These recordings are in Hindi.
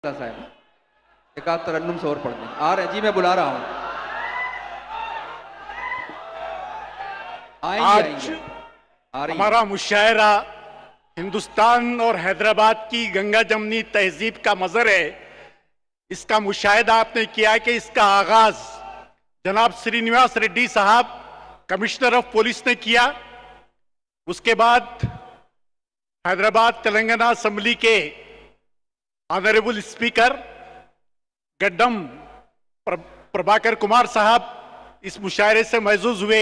साहब एक आध तरन्नुम से और पढ़ दें। आ रहे जी, मैं बुला रहा हूँ। आज हमारा मुशायरा हिंदुस्तान और हैदराबाद की गंगा जमनी तहजीब का मजर है। इसका मुशाहिदा आपने किया कि इसका आगाज जनाब श्रीनिवास रेड्डी साहब कमिश्नर ऑफ पुलिस ने किया। उसके बाद हैदराबाद तेलंगाना असेंबली के ऑनरेबल स्पीकर गड्डम प्रभाकर कुमार साहब इस मुशायरे से महजूज हुए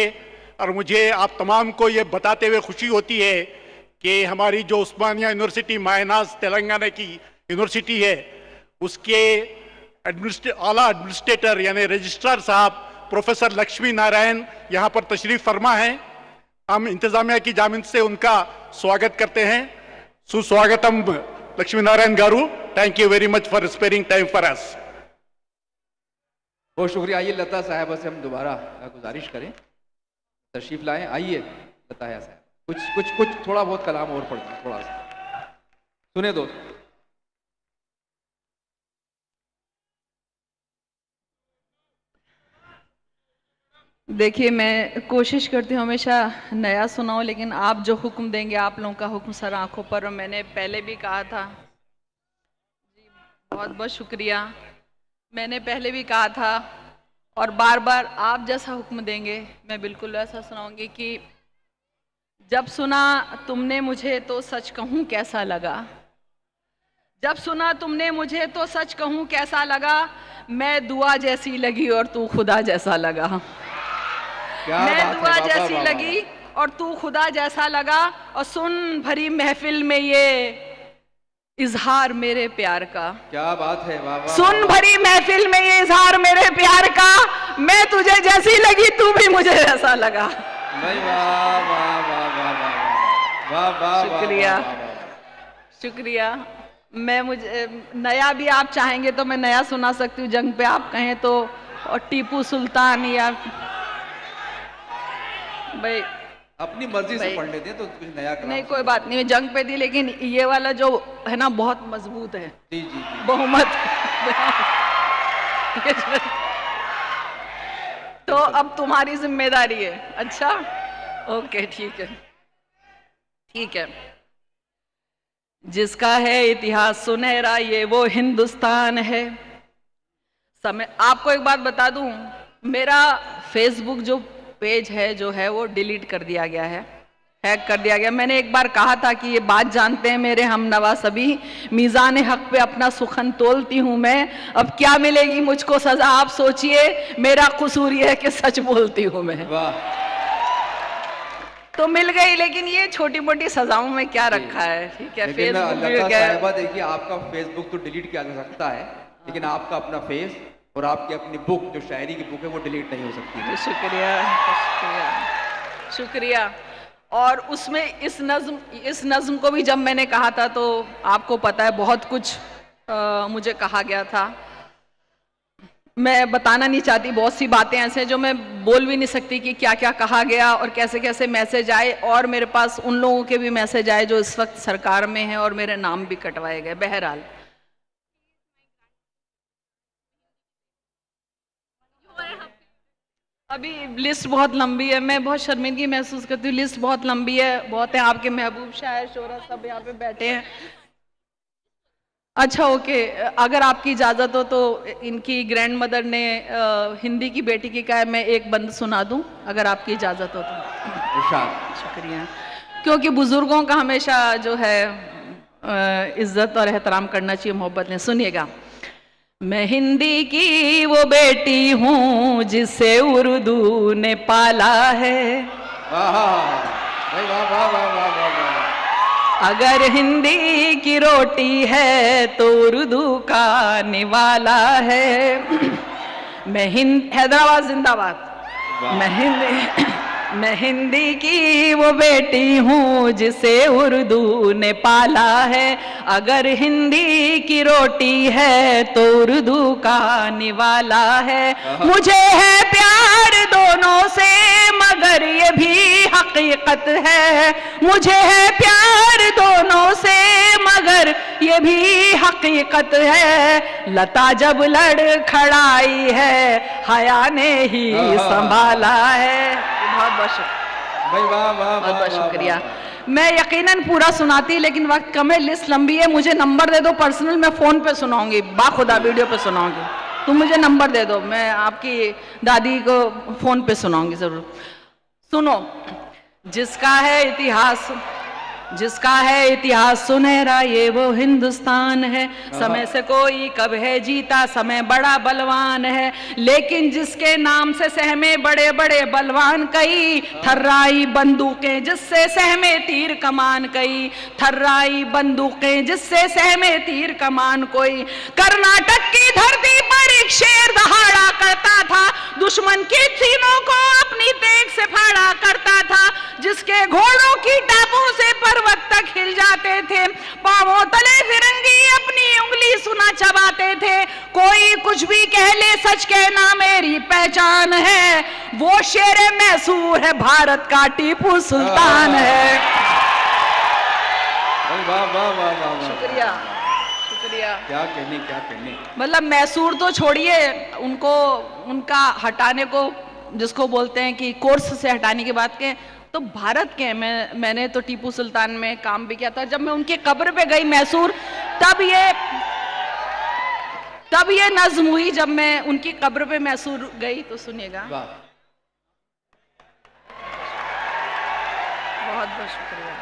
और मुझे आप तमाम को ये बताते हुए खुशी होती है कि हमारी जो उस्मानिया यूनिवर्सिटी मायनाज तेलंगाना की यूनिवर्सिटी है उसके आला एडमिनिस्ट्रेटर यानी रजिस्ट्रार साहब प्रोफेसर लक्ष्मी नारायण यहाँ पर तशरीफ फरमा हैं। हम इंतजामिया की जानिब से उनका स्वागत करते हैं। सुस्वागतम Lakshmi Narayana garu, thank you very much for sparing time for us. बहुत शुक्रिया। आइए लता साहब से हम दोबारा गुजारिश करें तशरीफ लाएं। आइए लता साहब, कुछ थोड़ा बहुत कलाम और पढ़ दें, थोड़ा सा सुने दो। देखिए, मैं कोशिश करती हूँ हमेशा नया सुनाऊं, लेकिन आप जो हुक्म देंगे, आप लोगों का हुक्म सर आंखों पर। और मैंने पहले भी कहा था जी, बहुत बहुत शुक्रिया। मैंने पहले भी कहा था और बार बार आप जैसा हुक्म देंगे मैं बिल्कुल वैसा सुनाऊंगी कि जब सुना तुमने मुझे तो सच कहूँ कैसा लगा, जब सुना तुमने मुझे तो सच कहूँ कैसा लगा, मैं दुआ जैसी लगी और तू खुदा जैसा लगा। मैं दुआ जैसी लगी और तू खुदा जैसा लगा। और सुन भरी महफिल में ये इजहार मेरे प्यार का। क्या बात है, वाह वाह। सुन भरी महफिल में ये इजहार मेरे प्यार का, मैं तुझे जैसी लगी तू भी मुझे जैसा लगा। वाह वाह वाह वाह वाह वाह। शुक्रिया शुक्रिया। मैं मुझे नया भी आप चाहेंगे तो मैं नया सुना सकती हूँ, जंग पे आप कहें तो, और टीपू सुल्तान या भाई अपनी मर्जी से पढ़ लेते हैं तो कुछ नया नहीं, कोई बात नहीं, मैं जंग पे थी, लेकिन ये वाला जो है ना बहुत मजबूत है। जी जी, जी। बहुमत तो अब तुम्हारी जिम्मेदारी है। अच्छा, ओके, ठीक है ठीक है। जिसका है इतिहास सुनहरा ये वो हिंदुस्तान है। समय आपको एक बात बता दूं, मेरा फेसबुक जो पेज है जो है वो डिलीट कर दिया गया है, हैक कर दिया गया। मैंने एक बार कहा था कि ये बात जानते हैं मेरे हमनवा सभी, मीज़ान हक पे अपना सुखन तोलती हूँ मैं, अब क्या मिलेगी मुझको सजा आप सोचिए, मेरा कसूर ये है कि सच बोलती हूँ मैं। वाह। तो मिल गई, लेकिन ये छोटी मोटी सजाओं में क्या रखा है, ठीक है। फेसबुक देखिए, आपका फेसबुक तो डिलीट किया जा सकता है, लेकिन आपका अपना फेस और आपकी अपनी बुक जो शायरी की बुक है वो डिलीट नहीं हो सकती। शुक्रिया शुक्रिया शुक्रिया। और उसमें इस नज्म को भी जब मैंने कहा था तो आपको पता है बहुत कुछ मुझे कहा गया था। मैं बताना नहीं चाहती, बहुत सी बातें ऐसे जो मैं बोल भी नहीं सकती कि क्या क्या कहा गया और कैसे कैसे मैसेज आए, और मेरे पास उन लोगों के भी मैसेज आए जो इस वक्त सरकार में हैं और मेरे नाम भी कटवाए गए। बहरहाल अभी लिस्ट बहुत लंबी है, मैं बहुत शर्मिंदगी महसूस करती हूँ, लिस्ट बहुत लंबी है, बहुत है। आपके महबूब शायर शोहरा सब यहाँ पे बैठे हैं। अच्छा, ओके, अगर आपकी इजाज़त हो तो इनकी ग्रैंड मदर ने हिंदी की बेटी की कहा है, मैं एक बंद सुना दूं अगर आपकी इजाज़त हो तो। शुक्रिया। क्योंकि बुज़ुर्गों का हमेशा जो है इज़्ज़त और एहतराम करना चाहिए, मोहब्बत ने। सुनिएगा। मैं हिंदी की वो बेटी हूँ जिसे उर्दू ने पाला है। अगर हिंदी की रोटी है तो उर्दू का निवाला है। मैं हैदराबाद जिंदाबाद। मैं हिंदी की वो बेटी हूँ जिसे उर्दू ने पाला है। अगर हिंदी की रोटी है तो उर्दू का निवाला है। मुझे है प्यार दोनों से मगर ये भी हकीकत है। मुझे है प्यार दोनों से मगर ये भी हकीकत है। लता जब लड़खड़ाई है हया ने ही संभाला है। बहुत बहुत शुक्रिया भाई, वाह वाह बहुत बहुत शुक्रिया। मैं यकीनन पूरा सुनाती लेकिन वक्त कम है, लिस्ट लंबी है। मुझे नंबर दे दो पर्सनल, मैं फोन पे सुनाऊंगी, बाखुदा वीडियो पे सुनाऊंगी। तुम मुझे नंबर दे दो, मैं आपकी दादी को फोन पे सुनाऊंगी जरूर। सुनो, जिसका है इतिहास सुनहरा ये वो हिंदुस्तान है। समय से कोई कब है जीता, समय बड़ा बलवान है। लेकिन जिसके नाम से सहमे बड़े बड़े बलवान कई, थर्राई बंदूकें जिससे सहमे तीर कमान कई, थर्राई बंदूकें जिससे सहमे तीर कमान कोई। कर्नाटक की धरती पर एक शेर दहाड़ा करता था, दुश्मन की सीनों को अपनी तेग से फाड़ा करता था। जिसके घोड़ों की टापों से पर्वत तक हिल जाते थे, पांवों तले फिरंगी अपनी उंगली सुना चबाते थे। कोई कुछ भी कह ले सच कहना मेरी पहचान है। वो शेर मैसूर है भारत का टीपू सुल्तान है। वाह वाह वाह वाह, शुक्रिया शुक्रिया। क्या कहने। मतलब मैसूर तो छोड़िए, उनको उनका हटाने को जिसको बोलते हैं कि कोर्स से हटाने की बात के, तो भारत के मैंने तो टीपू सुल्तान में काम भी किया था। जब मैं उनकी कब्र पे गई मैसूर, तब ये नज्म हुई। जब मैं उनकी कब्र पे मैसूर गई तो सुनिएगा। बहुत बहुत शुक्रिया।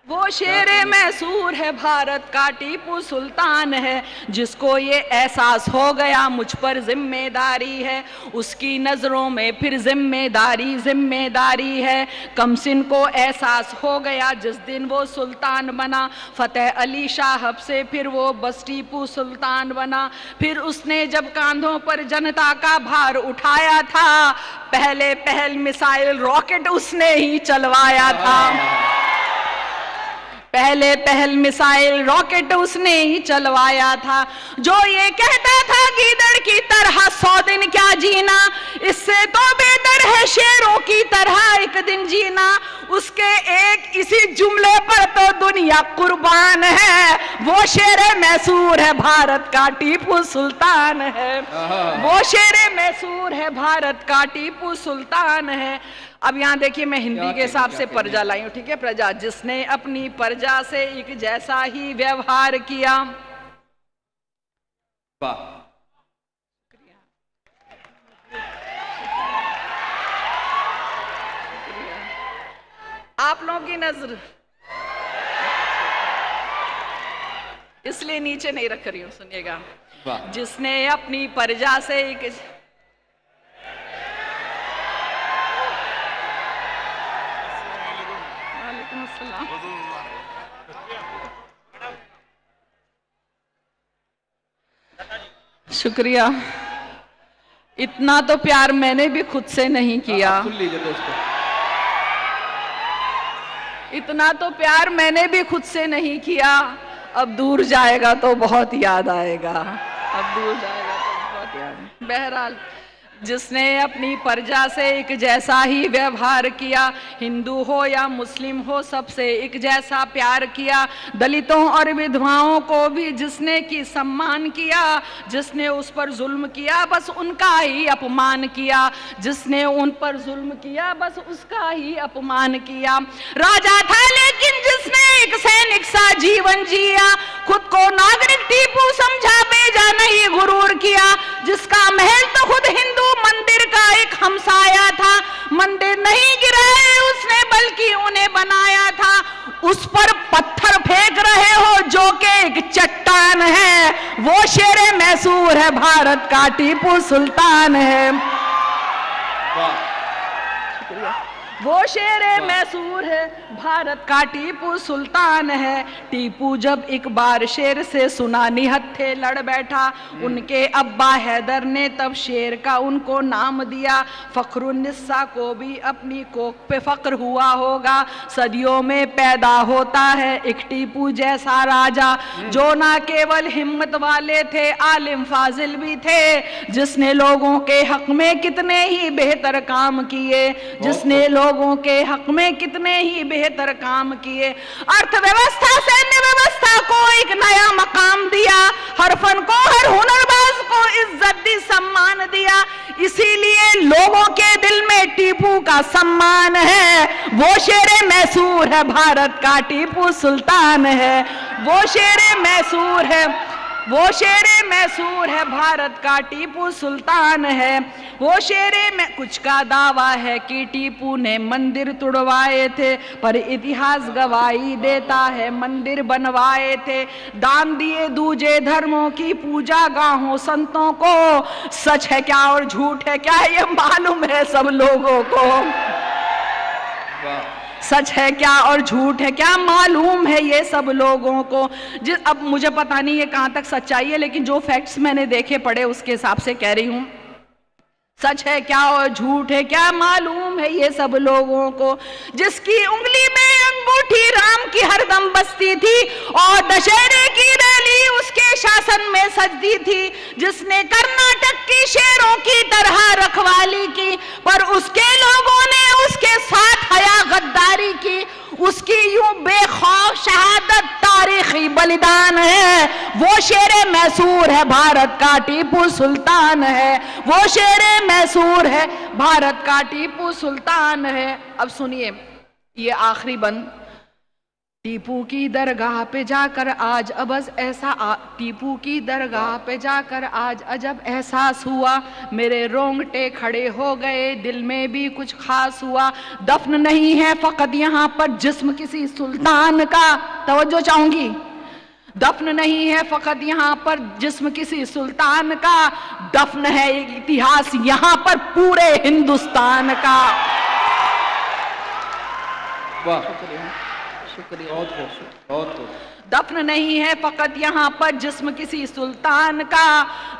वो शेरे मैसूर है भारत का टीपू सुल्तान है। जिसको ये एहसास हो गया मुझ पर जिम्मेदारी है, उसकी नजरों में फिर जिम्मेदारी है। कमसिन को एहसास हो गया जिस दिन वो सुल्तान बना, फतेह अली साहब से फिर वो बस टीपू सुल्तान बना। फिर उसने जब कांधों पर जनता का भार उठाया था, पहल मिसाइल रॉकेट उसने ही चलवाया था। पहल मिसाइल रॉकेट उसने ही चलवाया था। जो ये कहता था गीदड़ की तरह 100 दिन क्या जीना, इससे तो बेहतर है शेरों की तरह एक दिन जीना। उसके एक इसी जुमले पर तो दुनिया कुर्बान है। वो शेर मैसूर है भारत का टीपू सुल्तान है। वो शेर मैसूर है भारत का टीपू सुल्तान है। अब यहाँ देखिए, मैं हिंदी के हिसाब से प्रजा लाई हूँ, ठीक है। प्रजा, जिसने अपनी प्रजा से एक जैसा ही व्यवहार किया। वाह, आप लोगों की नजर इसलिए नीचे नहीं रख रही हूँ, सुनिएगा। जिसने अपनी प्रजा से एक शुक्रिया। इतना तो प्यार मैंने भी खुद से नहीं किया। सुन लीजिए दोस्तों, इतना तो प्यार मैंने भी खुद से नहीं किया। अब दूर जाएगा तो बहुत याद आएगा। अब दूर जाएगा तो बहुत याद। बहरहाल, जिसने अपनी प्रजा से एक जैसा ही व्यवहार किया, हिंदू हो या मुस्लिम हो सबसे एक जैसा प्यार किया। दलितों और विधवाओं को भी जिसने की सम्मान किया, जिसने उस पर जुल्म किया बस उनका ही अपमान किया। जिसने उन पर जुल्म किया बस उसका ही अपमान किया। राजा था लेकिन जिसने एक सैनिक सा जीवन जिया, खुद को नागरिक टीपू समझा, बेजा नहीं गुरूर किया। जिसका महल तो खुद हिंदू मंदिर का एक हमसाया था, मंदिर नहीं गिराए उसने बल्कि उन्हें बनाया था। उस पर पत्थर फेंक रहे हो जो कि एक चट्टान है। वो शेरे मैसूर है भारत का टीपू सुल्तान है। वो शेरे मैसूर है, भारत का टीपू सुल्तान है। टीपू जब एक बार शेर से सुना निहत्थे लड़ बैठा, उनके अब्बा हैदर ने तब शेर का उनको नाम दिया। फखरुन्निसा को भी अपनी कोख पे फक्र हुआ होगा, सदियों में पैदा होता है एक टीपू जैसा राजा, जो ना केवल हिम्मत वाले थे, आलिम फाजिल भी थे, जिसने लोगों के हक में कितने ही बेहतर काम किए, जिसने लोगों के हक में कितने ही बेहतर काम किए। अर्थव्यवस्था सैन्य व्यवस्था को एक नया मकाम दिया, हर फन को, हर हुनरबाज को इज्जत दी, सम्मान दिया। इसीलिए लोगों के दिल में टीपू का सम्मान है। वो शेरे मैसूर है, भारत का टीपू सुल्तान है। वो शेरे मैसूर है, वो शेरे मैसूर है, भारत का टीपू सुल्तान है। वो शेरे में कुछ का दावा है कि टीपू ने मंदिर तुड़वाए थे, पर इतिहास गवाही देता है मंदिर बनवाए थे। दान दिए दूजे धर्मों की पूजा गाहों संतों को, सच है क्या और झूठ है क्या ये मालूम है सब लोगों को। सच है क्या और झूठ है क्या मालूम है ये सब लोगों को। अब मुझे पता नहीं ये कहां तक सच्चाई है, लेकिन जो फैक्ट्स मैंने देखे पढ़े उसके हिसाब से कह रही हूं। सच है क्या और झूठ है क्या मालूम है ये सब लोगों को। जिसकी उंगली में अंगूठी राम की हरदम बसती थी, और दशहरे की रैली उसके शासन में सजती थी। जिसने कर्नाटक की शेरों की तरह रखवाली की, पर उसके लोगों ने उसके साथ हया गद्दारी की। उसकी यूं बेखौफ शहादत तारीखी बलिदान है। वो शेरे मैसूर है, भारत का टीपू सुल्तान है। वो शेरे मैसूर है, भारत का टीपू सुल्तान है। अब सुनिए ये आखिरी बंद। टीपू की दरगाह पे जाकर आज अबस ऐसा टीपू की दरगाह पे जाकर आज अजब एहसास हुआ, मेरे रोंगटे खड़े हो गए, दिल में भी कुछ खास हुआ। दफन नहीं है फकत यहाँ पर जिस्म किसी सुल्तान का, तवज्जो चाहूंगी, दफन नहीं है फकत यहाँ पर जिस्म किसी सुल्तान का, दफन है एक इतिहास यहाँ पर पूरे हिंदुस्तान का। वाह, शुक्रिया। बहुत खूब, बहुत खूब। दफन नहीं है फकत यहाँ पर जिस्म किसी सुल्तान का,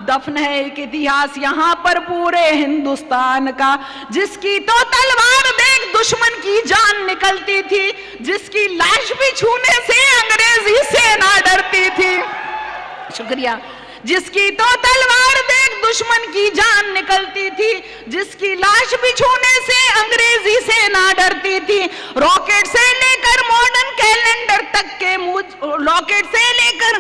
दफन है एक इतिहास यहाँ पर पूरे हिंदुस्तान का। जिसकी तो तलवार देख दुश्मन की जान निकलती थी, जिसकी लाश भी छूने से अंग्रेजी सेना डरती थी। शुक्रिया। जिसकी तो तलवार देख दुश्मन की जान निकलती थी, जिसकी लाश भी छूने से अंग्रेजी सेना डरती थी। रॉकेट से लेकर मॉडर्न कैलेंडर तक के रॉकेट से लेकर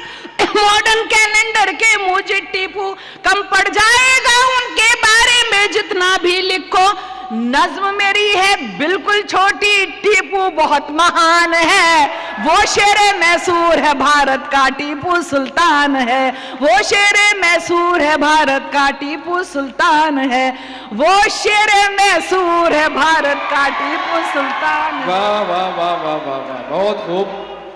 मॉडर्न कैलेंडर के मुझे टीपू कम पड़ जाएगा उनके बारे में जितना भी लिखो। नज्म मेरी है बिल्कुल छोटी, टीपू बहुत महान है। वो शेरे मैसूर है, भारत का टीपू सुल्तान है। वो शेरे मैसूर है, भारत का टीपू सुल्तान है। वो शेरे मैसूर है, भारत का टीपू सुल्तान है। वाह वाह वाह वाह वाह वाह, बहुत खूब।